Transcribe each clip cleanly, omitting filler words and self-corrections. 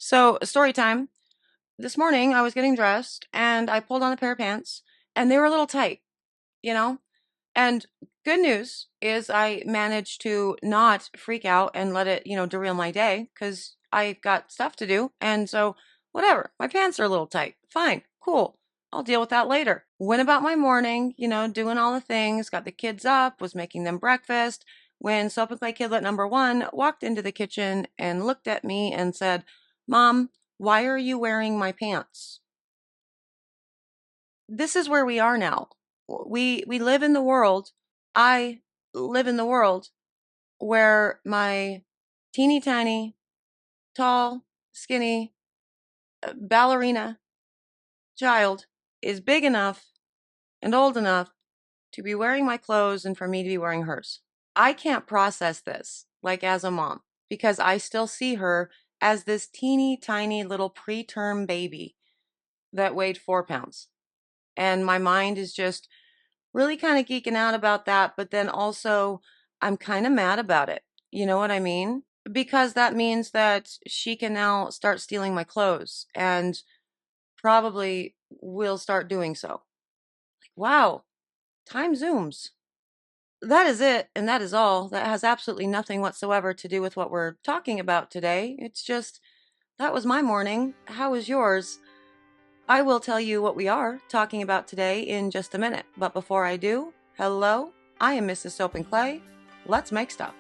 So, story time. This morning I was getting dressed and I pulled on a pair of pants and they were a little tight, you know? And good news is I managed to not freak out and let it, derail my day because I got stuff to do. And so, whatever, my pants are a little tight. Fine, cool. I'll deal with that later. Went about my morning, doing all the things, got the kids up, was making them breakfast. When Soap and Clay Kidlet number one walked into the kitchen and looked at me and said, Mom, why are you wearing my pants? This is where we are now. We live in the world. I live in the world where my teeny tiny, tall, skinny ballerina child is big enough and old enough to be wearing my clothes and for me to be wearing hers. I can't process this like as a mom because I still see her as this teeny tiny little preterm baby that weighed 4 pounds. And my mind is just really kind of geeking out about that, but then also I'm kind of mad about it. You know what I mean? Because that means that she can now start stealing my clothes and probably will start doing so. Wow, time zooms. That is it, and that is all. That has absolutely nothing whatsoever to do with what we're talking about today. It's just, that was my morning. How was yours? I will tell you what we are talking about today in just a minute. But before I do, hello, I am Mrs. Soap and Clay. Let's make stuff.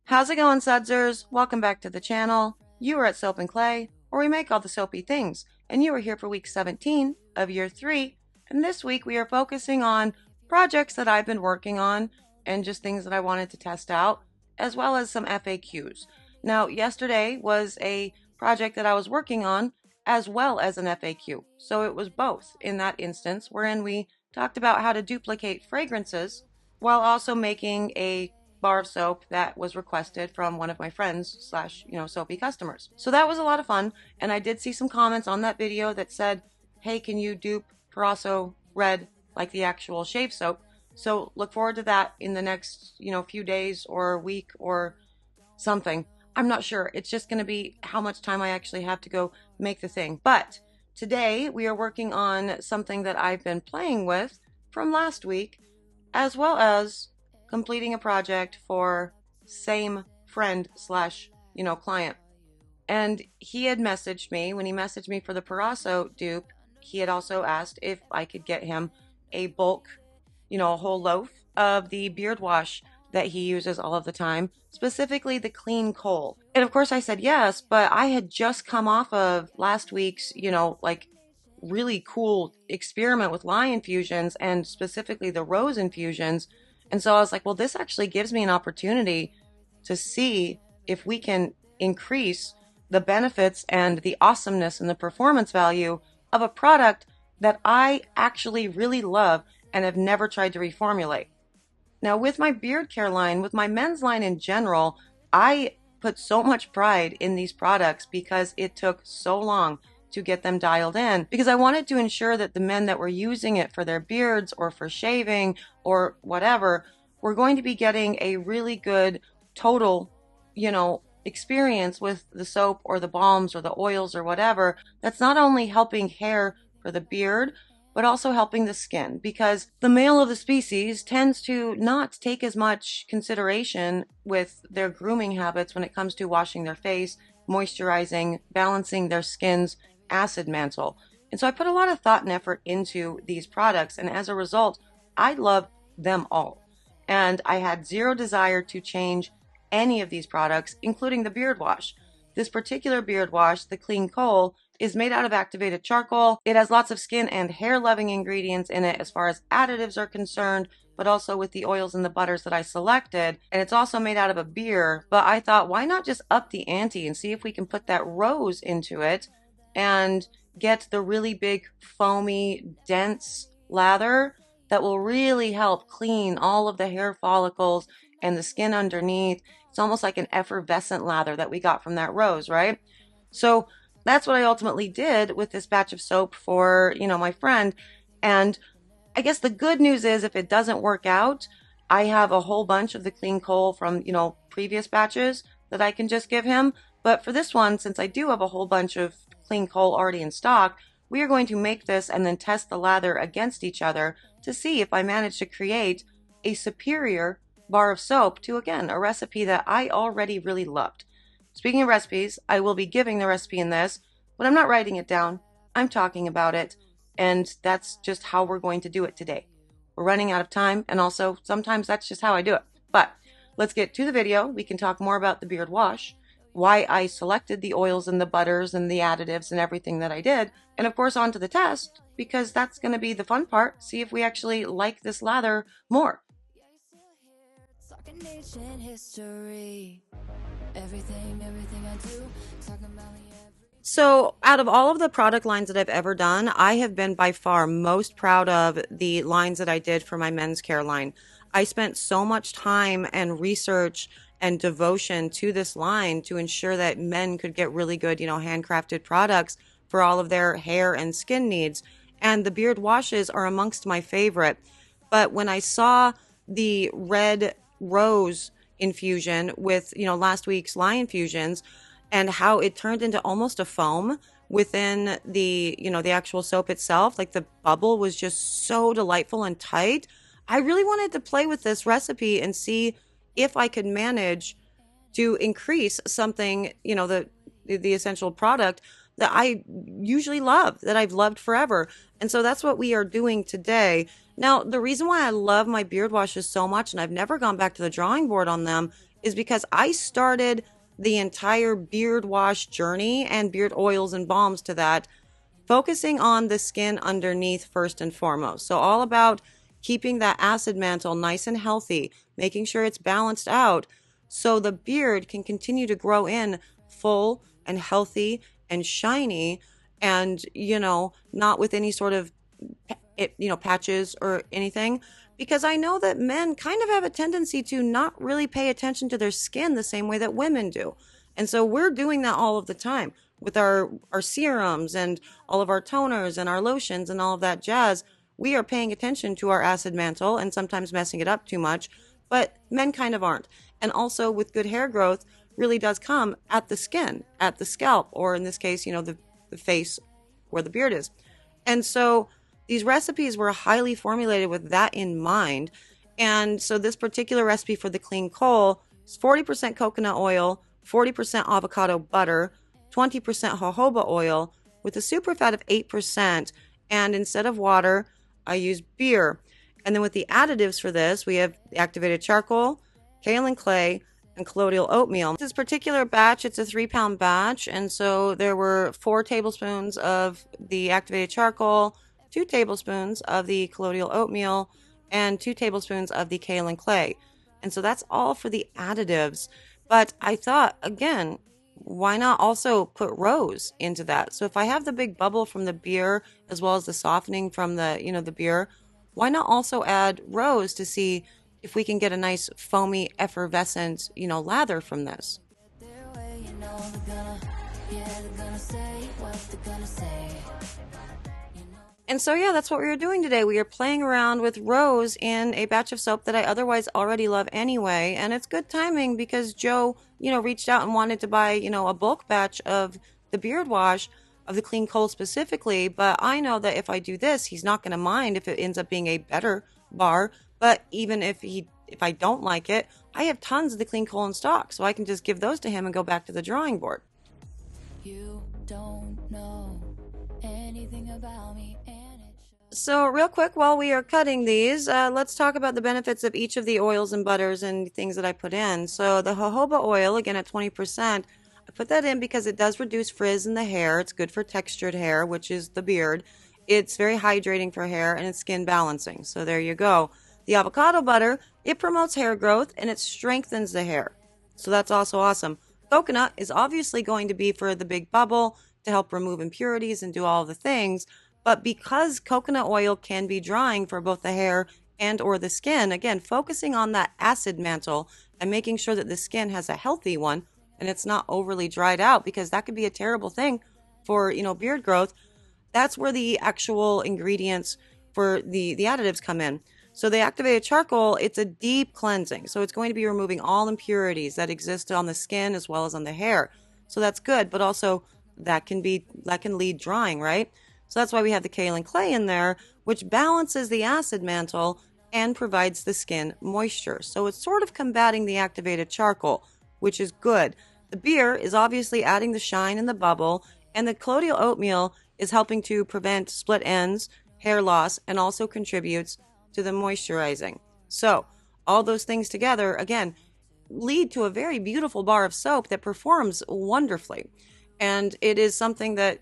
How's it going, Sudsers? Welcome back to the channel. You are at Soap and Clay, where we make all the soapy things, and you are here for week 17 of year 3, and this week we are focusing on projects that I've been working on and just things that I wanted to test out, as well as some FAQs. Now, yesterday was a project that I was working on as well as an FAQ, so it was both in that instance, wherein we talked about how to duplicate fragrances while also making a bar of soap that was requested from one of my friends slash, soapy customers. So that was a lot of fun. And I did see some comments on that video that said, hey, can you dupe Parasso Red like the actual shave soap? So look forward to that in the next, few days or week or something. I'm not sure. It's just going to be how much time I actually have to go make the thing. But today we are working on something that I've been playing with from last week, as well as completing a project for same friend slash, client. And he had messaged me, when he messaged me for the Parasso dupe, he had also asked if I could get him a bulk, a whole loaf of the beard wash that he uses all of the time, specifically the clean coal. And of course I said yes, but I had just come off of last week's, really cool experiment with lye infusions and specifically the rose infusions. And so I was like, well, this actually gives me an opportunity to see if we can increase the benefits and the awesomeness and the performance value of a product that I actually really love and have never tried to reformulate. Now, with my beard care line, with my men's line in general, I put so much pride in these products because it took so long to get them dialed in, because I wanted to ensure that the men that were using it for their beards or for shaving or whatever were going to be getting a really good total, experience with the soap or the balms or the oils or whatever that's not only helping hair for the beard, but also helping the skin, because the male of the species tends to not take as much consideration with their grooming habits when it comes to washing their face, moisturizing, balancing their skin's acid mantle. And so I put a lot of thought and effort into these products, and as a result, I love them all. and I had zero desire to change any of these products, including the beard wash. This particular beard wash, the Clean Coal, is made out of activated charcoal. It has lots of skin and hair loving ingredients in it as far as additives are concerned, but also with the oils and the butters that I selected. And it's also made out of a beer, but I thought, why not just up the ante and see if we can put that rose into it and get the really big, foamy, dense lather that will really help clean all of the hair follicles and the skin underneath. It's almost like an effervescent lather that we got from that rose, right? So that's what I ultimately did with this batch of soap for, my friend. And I guess the good news is if it doesn't work out, I have a whole bunch of the Clean Coal from, previous batches that I can just give him. But for this one, since I do have a whole bunch of Clean Coal already in stock, we are going to make this and then test the lather against each other to see if I manage to create a superior bar of soap to, again, a recipe that I already really loved. Speaking of recipes, I will be giving the recipe in this, but I'm not writing it down. I'm talking about it, and that's just how we're going to do it today. We're running out of time, and also sometimes that's just how I do it. But let's get to the video. We can talk more about the beard wash, why I selected the oils and the butters and the additives and everything that I did, and of course on to the test, because that's going to be the fun part. See if we actually like this lather more. So out of all of the product lines that I've ever done, I have been by far most proud of the lines that I did for my men's care line. I spent so much time and research and devotion to this line to ensure that men could get really good, handcrafted products for all of their hair and skin needs. And the beard washes are amongst my favorite. But when I saw the red rose infusion with, last week's line infusions and how it turned into almost a foam within the, the actual soap itself, like the bubble was just so delightful and tight. I really wanted to play with this recipe and see if I could manage to increase something, the essential product that I usually love, that I've loved forever. And so that's what we are doing today. Now, the reason why I love my beard washes so much and I've never gone back to the drawing board on them is because I started the entire beard wash journey and beard oils and balms to that, focusing on the skin underneath first and foremost. So all about keeping that acid mantle nice and healthy, making sure it's balanced out so the beard can continue to grow in full and healthy and shiny and, not with any sort of, patches or anything. Because I know that men kind of have a tendency to not really pay attention to their skin the same way that women do. And so we're doing that all of the time with our serums and all of our toners and our lotions and all of that jazz. We are paying attention to our acid mantle and sometimes messing it up too much, but men kind of aren't. And also with good hair growth really does come at the skin, at the scalp, or in this case, the face where the beard is. And so these recipes were highly formulated with that in mind. And so this particular recipe for the Clean Coal is 40% coconut oil, 40% avocado butter, 20% jojoba oil with a superfat of 8%. And instead of water, I use beer. And then with the additives for this, we have activated charcoal, kaolin clay, and colloidal oatmeal. This particular batch, it's a 3-pound batch. And so there were 4 tablespoons of the activated charcoal, 2 tablespoons of the colloidal oatmeal, and 2 tablespoons of the kaolin clay. And so that's all for the additives. But I thought, again, why not also put rose into that? So if I have the big bubble from the beer as well as the softening from the, the beer, why not also add rose to see if we can get a nice foamy effervescent, lather from this? And so, yeah, that's what we are doing today. We are playing around with rose in a batch of soap that I otherwise already love anyway. And it's good timing because Joe, reached out and wanted to buy, a bulk batch of the beard wash of the Clean Coal specifically. But I know that if I do this, he's not going to mind if it ends up being a better bar. But even if I don't like it, I have tons of the Clean Coal in stock. So I can just give those to him and go back to the drawing board. You don't know anything about me. So, real quick, while we are cutting these, let's talk about the benefits of each of the oils and butters and things that I put in. So, the jojoba oil, again at 20%, I put that in because it does reduce frizz in the hair. It's good for textured hair, which is the beard. It's very hydrating for hair and it's skin balancing. So, there you go. The avocado butter, it promotes hair growth and it strengthens the hair. So, that's also awesome. Coconut is obviously going to be for the big bubble to help remove impurities and do all the things. But because coconut oil can be drying for both the hair and or the skin, again, focusing on that acid mantle and making sure that the skin has a healthy one and it's not overly dried out, because that could be a terrible thing for, beard growth. That's where the actual ingredients for the additives come in. So the activated charcoal, it's a deep cleansing. So it's going to be removing all impurities that exist on the skin as well as on the hair. So that's good, but also that can lead drying, right? So that's why we have the kaolin clay in there, which balances the acid mantle and provides the skin moisture. So it's sort of combating the activated charcoal, which is good. The beer is obviously adding the shine and the bubble, and the colloidal oatmeal is helping to prevent split ends, hair loss, and also contributes to the moisturizing. So all those things together, again, lead to a very beautiful bar of soap that performs wonderfully. And it is something that,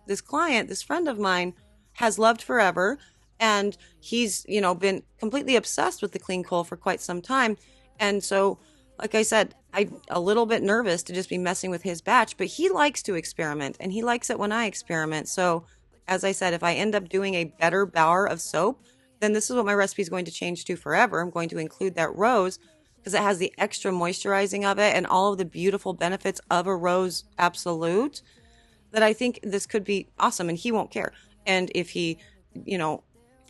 this client, this friend of mine, has loved forever. And he's, been completely obsessed with the clean coal for quite some time. And so, like I said, I'm a little bit nervous to just be messing with his batch, but he likes to experiment and he likes it when I experiment. So, as I said, if I end up doing a better bar of soap, then this is what my recipe is going to change to forever. I'm going to include that rose because it has the extra moisturizing of it and all of the beautiful benefits of a rose absolute, that I think this could be awesome and he won't care. And if he, if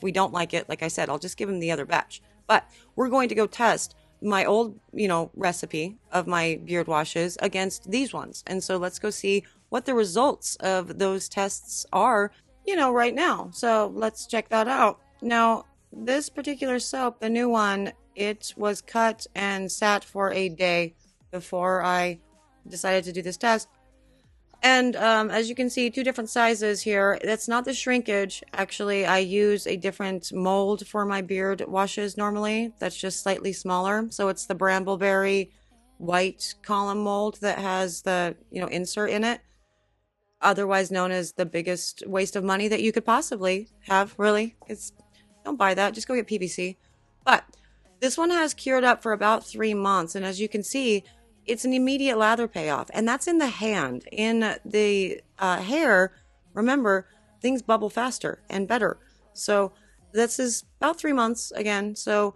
we don't like it, like I said, I'll just give him the other batch. But we're going to go test my old, recipe of my beard washes against these ones. And so let's go see what the results of those tests are, right now. So let's check that out. Now, this particular soap, the new one, it was cut and sat for a day before I decided to do this test. And as you can see, two different sizes here. That's not the shrinkage. Actually, I use a different mold for my beard washes normally. That's just slightly smaller. So it's the brambleberry white column mold that has the, insert in it. Otherwise known as the biggest waste of money that you could possibly have, really. Don't buy that. Just go get PVC. But this one has cured up for about 3 months. And as you can see, it's an immediate lather payoff. And that's in the hand. In the hair, remember, things bubble faster and better. So this is about 3 months again. So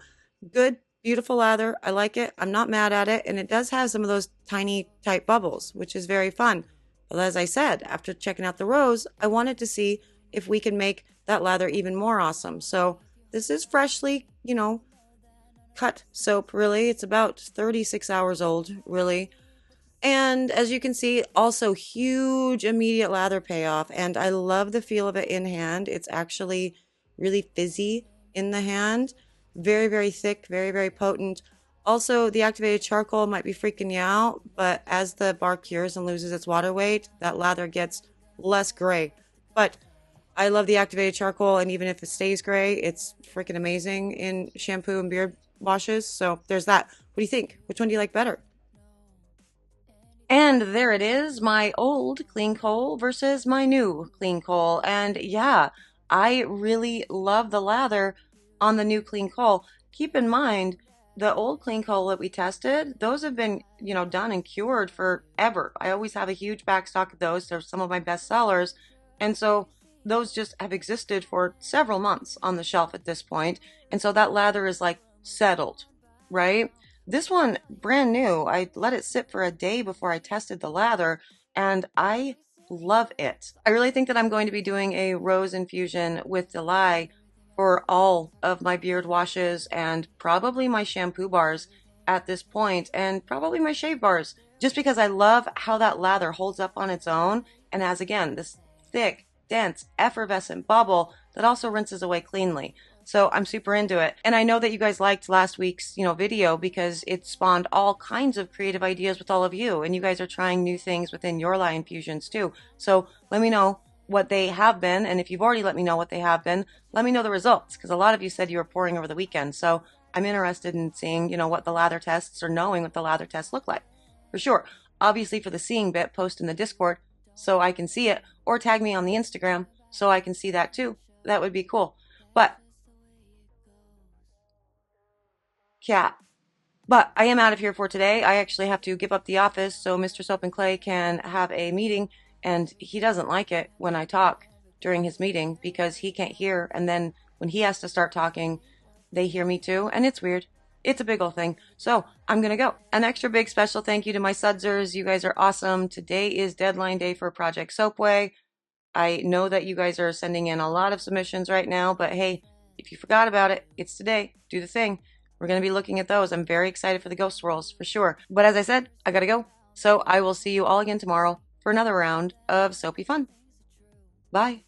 good, beautiful lather. I like it. I'm not mad at it. And it does have some of those tiny tight bubbles, which is very fun. But as I said, after checking out the rose, I wanted to see if we can make that lather even more awesome. So this is freshly, cut soap, really. It's about 36 hours old, really. And as you can see, also huge immediate lather payoff. And I love the feel of it in hand. It's actually really fizzy in the hand. Very, very thick, very, very potent. Also, the activated charcoal might be freaking you out, but as the bar cures and loses its water weight, that lather gets less gray. But I love the activated charcoal, and even if it stays gray, it's freaking amazing in shampoo and beard washes. So there's that. What do you think? Which one do you like better? And there it is, my old clean coal versus my new clean coal. And yeah, I really love the lather on the new clean coal. Keep in mind, the old clean coal that we tested, those have been, done and cured forever. I always have a huge backstock of those. They're some of my best sellers. And so those just have existed for several months on the shelf at this point. And so that lather is like settled, right? This one, brand new. I let it sit for a day before I tested the lather, and I love it. I really think that I'm going to be doing a rose infusion with Delay for all of my beard washes and probably my shampoo bars at this point, and probably my shave bars, just because I love how that lather holds up on its own and has, again, this thick, dense, effervescent bubble that also rinses away cleanly. So I'm super into it. And I know that you guys liked last week's, video because it spawned all kinds of creative ideas with all of you. And you guys are trying new things within your line infusions too. So let me know what they have been. And if you've already let me know what they have been, let me know the results, because a lot of you said you were pouring over the weekend. So I'm interested in seeing, what the lather tests, or knowing what the lather tests look like. For sure. Obviously, for the seeing bit, post in the Discord so I can see it, or tag me on the Instagram so I can see that too. That would be cool. But yeah, but I am out of here for today. I actually have to give up the office so Mr. Soap and Clay can have a meeting, and he doesn't like it when I talk during his meeting because he can't hear, and then when he has to start talking, they hear me too, and it's weird. It's a big old thing. So I'm gonna go. An extra big special thank you to my sudsers. You guys are awesome. Today is deadline day for Project Soapway. I know that you guys are sending in a lot of submissions right now, but hey, if you forgot about it, it's today. Do the thing. We're going to be looking at those. I'm very excited for the ghost rolls for sure. But as I said, I gotta go. So I will see you all again tomorrow for another round of soapy fun. Bye.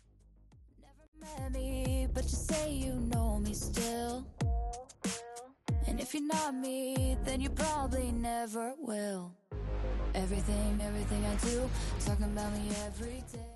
But you say you know me still. And if you're not me, then you probably never will. Everything I do, talking about me every day.